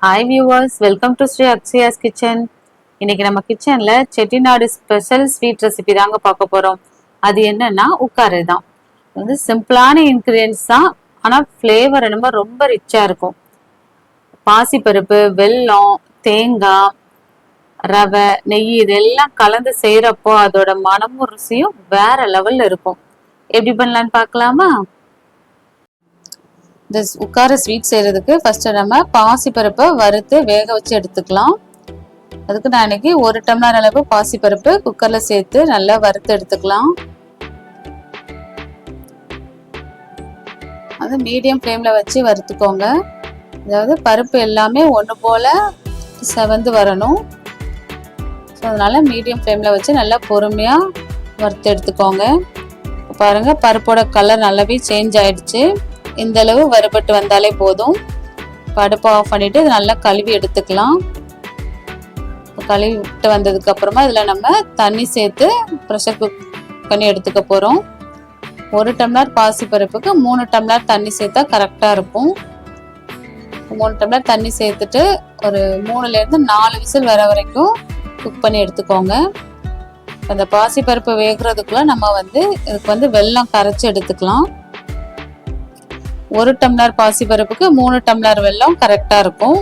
Hi viewers, welcome to Sri Akshaya's kitchen. இன்னைக்கு நம்ம கிச்சன்ல செட்டிநாடு ஸ்பெஷல் ஸ்வீட் ரெசிபி தாங்க பார்க்க போறோம். அது என்னன்னா உக்காரை தான். வந்து சிம்பிளான இன்கிரியன்ஸ் தான், ஆனா ஃப்ளேவர் என்னமோ ரொம்ப ரிச்சா இருக்கும். பாசிப்பருப்பு, வெல்லம், தேங்காய், ரவை, நெய் இதெல்லாம் கலந்து செய்யறப்போ அதோட மனமும் ருசியும் வேற லெவல்ல இருக்கும். எப்படி பண்ணலான்னு பார்க்கலாமா? இந்த உட்கார ஸ்வீட் செய்யறதுக்கு ஃபர்ஸ்ட் நம்ம பாசிப்பருப்பை வறுத்து வேக வச்சு எடுத்துக்கலாம். அதுக்கு நான் இன்னைக்கு 1 டம்ளர் அளவு பாசிப்பருப்பு குக்கர்ல சேர்த்து நல்லா வறுத்து எடுத்துக்கலாம். அது மீடியம் ஃப்ளேம்ல வச்சு வறுத்துக்கோங்க. அதாவது பருப்பு எல்லாமே ஒன்று போல செவந்து வரணும். ஸோ அதனால மீடியம் ஃப்ளேம்ல வச்சு நல்லா பொறுமையா வறுத்து எடுத்துக்கோங்க. பாருங்க, பருப்போட கலர் நல்லாவே சேஞ்ச் ஆயிடுச்சு. இந்த அளவு வறுபட்டு வந்தாலே போதும். அடுப்பை ஆஃப் பண்ணிட்டு இது நல்லா கழுவி எடுத்துக்கலாம். கழுவிட்டு வந்ததுக்கு அப்புறமா இதில் நம்ம தண்ணி சேர்த்து ப்ரெஷர் குக் பண்ணி எடுத்துக்க போகிறோம். 1 டம்ளர் பாசிப்பருப்புக்கு 3 டம்ளர் தண்ணி சேர்த்தா கரெக்டாக இருக்கும். 3 டம்ளர் தண்ணி சேர்த்துட்டு ஒரு 3லேருந்து 4 விசில் வர வரைக்கும் குக் பண்ணி எடுத்துக்கோங்க. அந்த பாசிப்பருப்பு வேகிறதுக்குள்ள நம்ம இதுக்கு வெல்லம் கரைச்சி எடுத்துக்கலாம். 1 டம்ளர் பாசிப்பருப்புக்கு 3 டம்ளர் வெல்லம் கரெக்டாக இருக்கும்.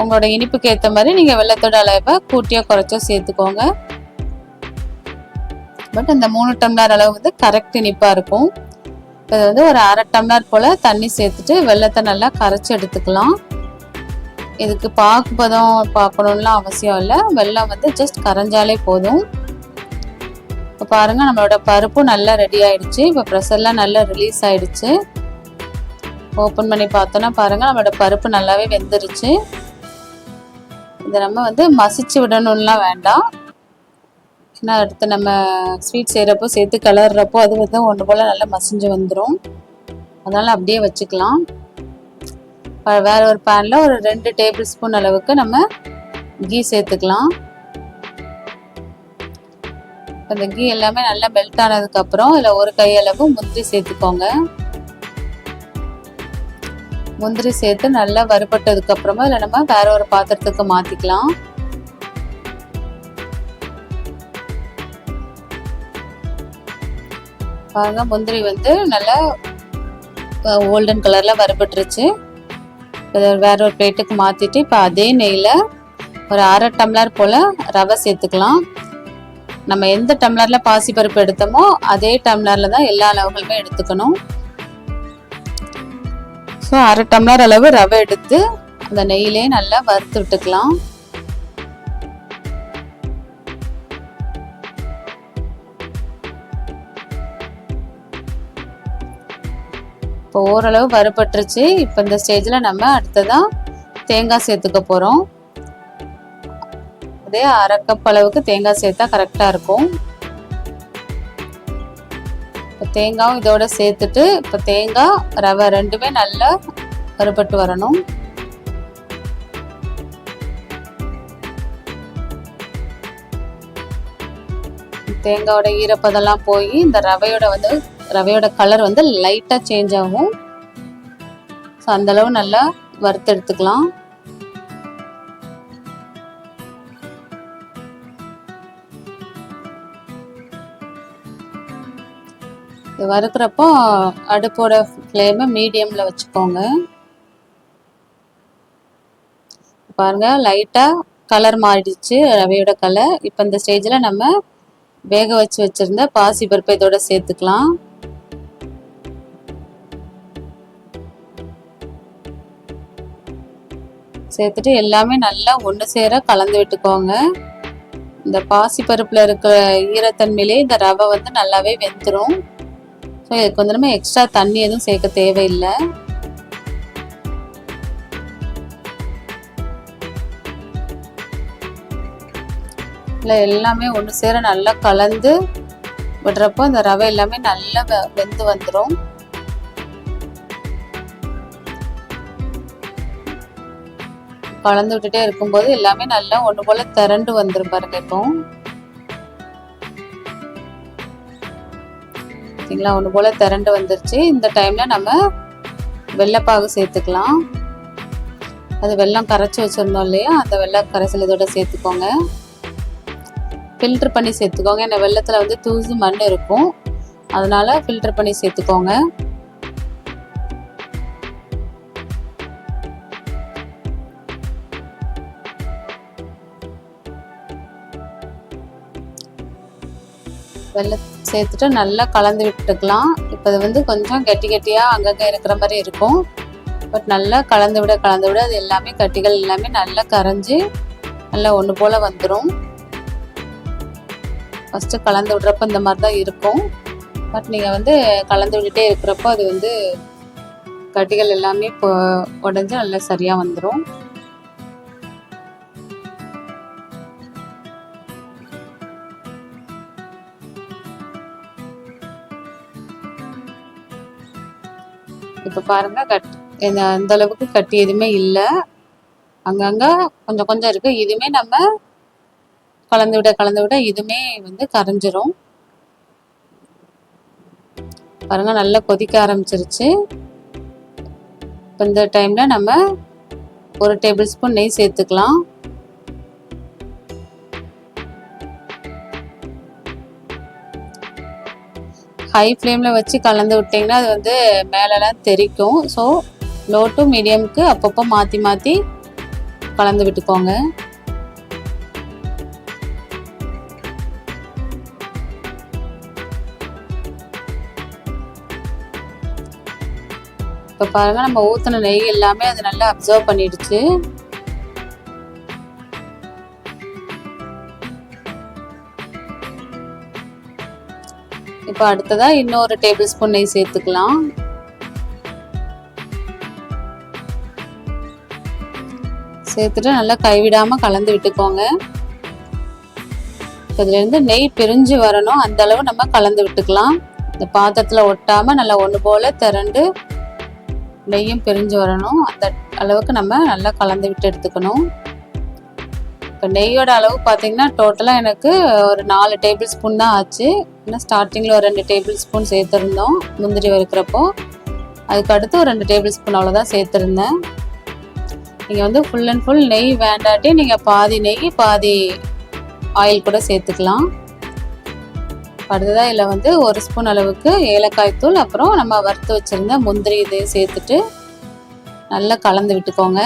உங்களோட இனிப்புக்கு ஏற்ற மாதிரி நீங்கள் வெல்லத்தோட அளவை கூட்டியோ குறைச்சோ சேர்த்துக்கோங்க. பட் இந்த 3 டம்ளர் அளவு கரெக்ட் இனிப்பாக இருக்கும். இப்போ இது ஒரு 1/2 டம்ளர் போல் தண்ணி சேர்த்துட்டு வெல்லத்தை நல்லா கரைச்சி எடுத்துக்கலாம். இதுக்கு பாகுபதம் பார்க்கணும்லாம் அவசியம் இல்லை. வெல்லம் ஜஸ்ட் கரைஞ்சாலே போதும். இப்போ பாருங்கள், நம்மளோட பருப்பும் நல்லா ரெடி ஆயிடுச்சு. இப்போ ப்ரெஷர்லாம் நல்லா ரிலீஸ் ஆயிடுச்சு. ஓப்பன் பண்ணி பார்த்தோன்னா பாருங்கள், நம்மளோட பருப்பு நல்லாவே வெந்துருச்சு. இதை நம்ம மசிச்சு விடணும்லாம் வேண்டாம். ஏன்னா அடுத்து நம்ம ஸ்வீட் செய்கிறப்போ சேர்த்து கலர்றப்போ அது ஒன்று போல் நல்லா மசிஞ்சு வந்துடும். அதனால் அப்படியே வச்சுக்கலாம். வேற ஒரு பேனில் ஒரு 2 டேபிள் ஸ்பூன் அளவுக்கு நம்ம கீ சேர்த்துக்கலாம். அந்த கீ எல்லாமே நல்லா மெல்ட் ஆனதுக்கப்புறம் இதில் ஒரு கையளவு முந்திரி சேர்த்துக்கோங்க. முந்திரி சேர்த்து நல்லா வறுபட்டதுக்கு அப்புறமா இதில் நம்ம வேற ஒரு பாத்திரத்துக்கு மாற்றிக்கலாம். பாருங்க, முந்திரி நல்லா கோல்டன் கலரில் வறுபட்டுருச்சு. இதை வேற ஒரு பிளேட்டுக்கு மாற்றிட்டு இப்போ அதே நெய்யில் ஒரு 1/2 டம்ளர் போல் ரவை சேர்த்துக்கலாம். நம்ம எந்த டம்ளரில் பாசிப்பருப்பு எடுத்தோமோ அதே டம்ளரில் தான் எல்லா அளவுகளுமே எடுத்துக்கணும். ஸோ 1/2 டம்ளர் அளவு ரவை எடுத்து அந்த நெய்யிலே நல்லா வறுத்து விட்டுக்கலாம். இப்போ ஓரளவு வறுபட்டுருச்சு. இப்போ இந்த ஸ்டேஜில் நம்ம அடுத்ததான் தேங்காய் சேர்த்துக்க போகிறோம். அதே 1/2 கப் அளவுக்கு தேங்காய் சேர்த்தா கரெக்டாக இருக்கும். இப்போ தேங்காயும் இதோட சேர்த்துட்டு இப்போ தேங்காய் ரவை ரெண்டுமே நல்லா வறுபட்டு வரணும். தேங்காயோட ஈரப்பதெல்லாம் போய் இந்த ரவையோட கலர் லைட்டாக சேஞ்ச் ஆகும். ஸோ அந்தளவு நல்லா வறுத்து எடுத்துக்கலாம். இது வறுக்கிறப்போ அடுப்போட ஃப்ளேமை மீடியமில் வச்சுக்கோங்க. பாருங்க, லைட்டாக கலர் மாறிடுச்சு ரவையோட கலர். இப்போ இந்த ஸ்டேஜில் நம்ம வேக வச்சு வச்சுருந்த பாசிப்பருப்பை இதோட சேர்த்துக்கலாம். சேர்த்துட்டு எல்லாமே நல்லா ஒன்று சேர கலந்து விட்டுக்கோங்க. இந்த பாசிப்பருப்பில் இருக்கிற ஈரத்தன்மையிலே இந்த ரவை நல்லாவே வெந்துடும். ஸோ இதுக்கு நம்ம எக்ஸ்ட்ரா தண்ணி எதுவும் சேர்க்க தேவையில்லை. இல்லை, எல்லாமே ஒன்று சேர நல்லா கலந்து விடுறப்போ இந்த ரவை எல்லாமே நல்லா வெந்து வந்துடும். கலந்து விட்டுட்டே இருக்கும்போது எல்லாமே நல்லா ஒன்று போல் திரண்டு வந்துடும் பாருங்க. இப்போ ஒன்று போல திரண்டு வந்துருச்சு. இந்த டைம்ல நம்ம வெள்ளைப்பாகு சேர்த்துக்கலாம். அது வெல்லம் கரைச்சி வச்சுருந்தோம் இல்லையா, அந்த வெல்லம் கரைசல் இதோட சேர்த்துக்கோங்க. ஃபில்ட்ரு பண்ணி சேர்த்துக்கோங்க. ஏன்னா வெல்லத்தில் வந்து தூசு மண் இருக்கும், அதனால ஃபில்ட்ரு பண்ணி சேர்த்துக்கோங்க. வெல்லம் சேர்த்துட்டு நல்லா கலந்து விட்டுக்கலாம். இப்போ இது வந்து கொஞ்சம் கெட்டி கெட்டியாக அங்கங்கே இருக்கிற மாதிரி இருக்கும். பட் நல்லா கலந்து விட அது எல்லாமே கட்டிகள் எல்லாமே நல்லா கரைஞ்சி நல்லா ஒன்று போல் வந்துடும். ஃபஸ்ட்டு கலந்து விடுறப்ப இந்த மாதிரி தான் இருக்கும். பட் நீங்கள் வந்து கலந்து விட்டுட்டே இருக்கிறப்போ அது வந்து கட்டிகள் எல்லாமே இப்போ உடஞ்சி நல்லா சரியாக வந்துடும். இப்போ பாருங்கள் அந்த அளவுக்கு கட்டி எதுவுமே இல்லை, அங்கங்கே கொஞ்சம் கொஞ்சம் இருக்குது. இதுவுமே நம்ம கலந்து விட இதுவுமே வந்து கரைஞ்சிரும். பாருங்கள் நல்லா கொதிக்க ஆரம்பிச்சிருச்சு. இப்போ இந்த டைமில் நம்ம 1 டேபிள் ஸ்பூன் நெய் சேர்த்துக்கலாம். ஹை ஃப்ளேமில் வச்சு கலந்து விட்டிங்கன்னா அது வந்து மேலெலாம் தெறிக்கும். ஸோ லோ டு மீடியமுக்கு அப்பப்போ மாற்றி மாற்றி கலந்து விட்டுக்கோங்க. இப்போ பாருங்கள் நம்ம ஊற்றின நெய் எல்லாமே அது நல்லா அப்சர்வ் பண்ணிடுச்சு. இப்போ அடுத்ததாக இன்னொரு டேபிள் ஸ்பூன் நெய் சேர்த்துக்கலாம். சேர்த்துட்டு நல்லா கைவிடாமல் கலந்து விட்டுக்கோங்க. இதுலேருந்து நெய் பிரிஞ்சு வரணும், அந்த அளவு நம்ம கலந்து விட்டுக்கலாம். இந்த பாத்திரத்தில் ஒட்டாமல் நல்லா ஒன்று போல் திரண்டு நெய்யும் பிரிஞ்சு வரணும், அந்த அளவுக்கு நம்ம நல்லா கலந்து விட்டு எடுத்துக்கணும். இப்போ நெய்யோட அளவு பார்த்திங்கன்னா டோட்டலாக எனக்கு ஒரு 4 டேபிள் ஸ்பூன் தான் ஆச்சு. இன்னும் ஸ்டார்டிங்கில் ஒரு 2 டேபிள் ஸ்பூன் சேர்த்துருந்தோம் முந்திரி வறுக்கிறப்போ. அதுக்கு அடுத்து ஒரு 2 டேபிள் ஸ்பூன் அவ்வளோதான் சேர்த்துருந்தேன். நீங்கள் வந்து ஃபுல் அண்ட் ஃபுல் நெய் வேண்டாட்டி நீங்கள் பாதி நெய் பாதி ஆயில் கூட சேர்த்துக்கலாம். அடுத்ததாக இதில் வந்து 1 ஸ்பூன் அளவுக்கு ஏலக்காய் தூள், அப்புறம் நம்ம வறுத்து வச்சுருந்த முந்திரி இதையும் சேர்த்துட்டு நல்லா கலந்து விட்டுக்கோங்க.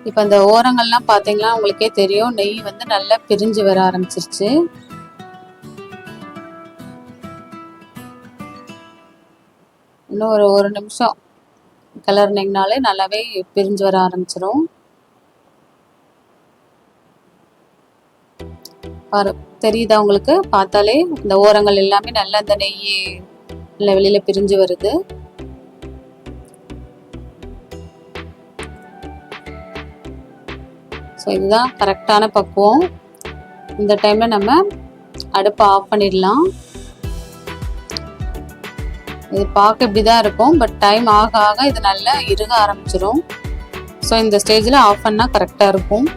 இப்போ அந்த ஓரங்கள்லாம் பார்த்தீங்கன்னா உங்களுக்கே தெரியும், நெய் வந்து நல்லா பிரிஞ்சு வர ஆரம்பிச்சிருச்சு. இன்னும் ஒரு 1 நிமிஷம் கிளறினீங்கனாலே நல்லாவே பிரிஞ்சு வர ஆரம்பிச்சிடும். தெரியுதா உங்களுக்கு? பார்த்தாலே இந்த ஓரங்கள் எல்லாமே நல்லா இந்த நெய் இல்லை வெளியில் பிரிஞ்சு வருது. ஸோ இதுதான் கரெக்டான பக்குவம். இந்த டைமில் நம்ம அடுப்பை ஆஃப் பண்ணிடலாம். இது பார்க்க இப்படி தான் இருக்கும், பட் டைம் ஆக ஆக இது நல்லா இறுக ஆரம்பிச்சிடும். ஸோ இந்த ஸ்டேஜில் ஆஃப் பண்ணால் கரெக்டாக இருக்கும்.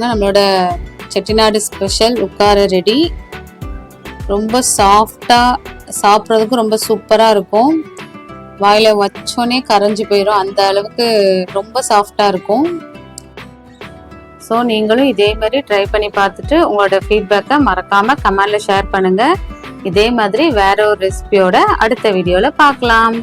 நம்மளோட செட்டிநாடு ஸ்பெஷல் உட்கார ரெடி. ரொம்ப சாஃப்டாக, சாப்பிட்றதுக்கும் ரொம்ப சூப்பராக இருக்கும். வாயில் வச்சோன்னே கரைஞ்சி போயிடும், அந்த அளவுக்கு ரொம்ப சாஃப்டாக இருக்கும். ஸோ நீங்களும் இதே மாதிரி ட்ரை பண்ணி பார்த்துட்டு உங்களோட ஃபீட்பேக்கை மறக்காமல் கமெண்டில் ஷேர் பண்ணுங்கள். இதே மாதிரி வேற ஒரு ரெசிபியோட அடுத்த வீடியோவில் பார்க்கலாம்.